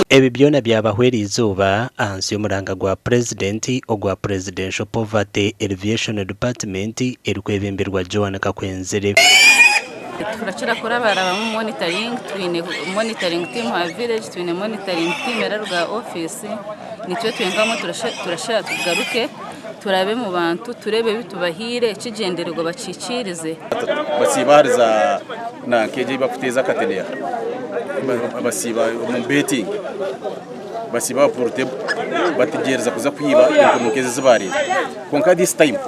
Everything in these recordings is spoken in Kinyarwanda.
Ebi byona byabahwera izuba ansi y'umuranga gwa Presidenti ogwa Presidential Poverty Alleviation Department erikwebemberwa Joan Kakwenzere. Turachira kurabara mu monitoring team ha village, twine monitoring team eraruga office, nitwe twengamo turashira tugaruke turabe mu bantu turebe bitubahire kigendererwa bacicirize basibariza na keje bafuteza katenea basiba mu betting basiba porte batigereza kuza kwiba inkomukeze zibari konka this time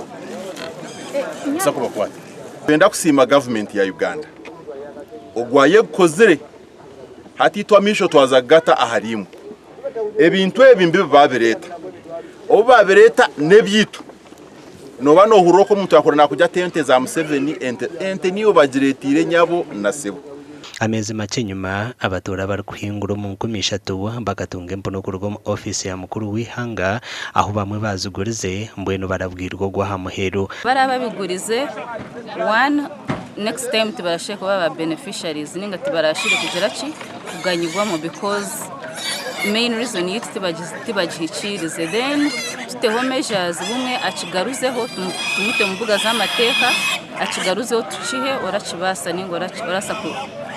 sakuba kwata benda kusima government ya Uganda ogwaye kozere hatitwa misho twazagata aharimu ebintu ebimbe babireta obabereta nebyitu noba no huroko muntu akorana kujya tente za Museveni ente niyo bagiretire nyabo nasebo. Amezi make nyuma abatora bari kuhingura mu 13 bagatunga empunu ku rugo office ya mukuru w'ihanga aho bamwe bazugurize mbweno barabwirwa gwa hamuhero barababigurize one next time tibashe kuba ba beneficiaries ninga tibarashire kugera ki kuganyirwamo because main reason yiti tibagihicirize then tuteho measures bumwe acigaruzeho tumute mu mbuga z'amateka acigaruzeho tucihe oracibasa ningo orasa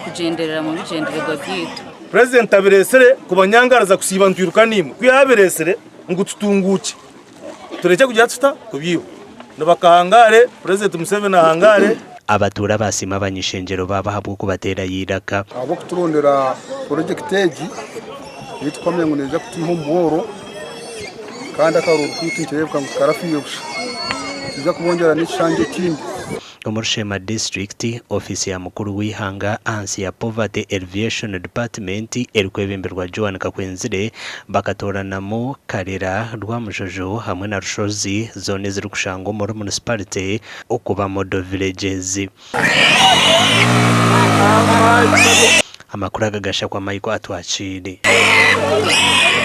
kugenderera mu bigendererwa byitu. President abiresere kubanyangaraza kusiba ntwiruka nimwe kwihaberesere ngo tutunguke tureke kujya tuta kubyibo nabakahangare President Museveni ahangare abatura basima abanyishengero babahabwo kubatera yiraka abo kuturondera project egi yitwamye ngo neza kutima obworo kandi akaruru kwitikerebwa ngo karafiyosha kiza kubongera n'ichange kindi muri Sheema district office ya mukuru w'ihanga ansi ya Poverty Alleviation Department erikwebemberwa Joan Kakwenzire bakatoranamo Karera Rwamujojo hamwe na Rushozi zone ziri kushango muri municipality okuba modo villages. Amakuru agagasha kwa Michael atwachiri.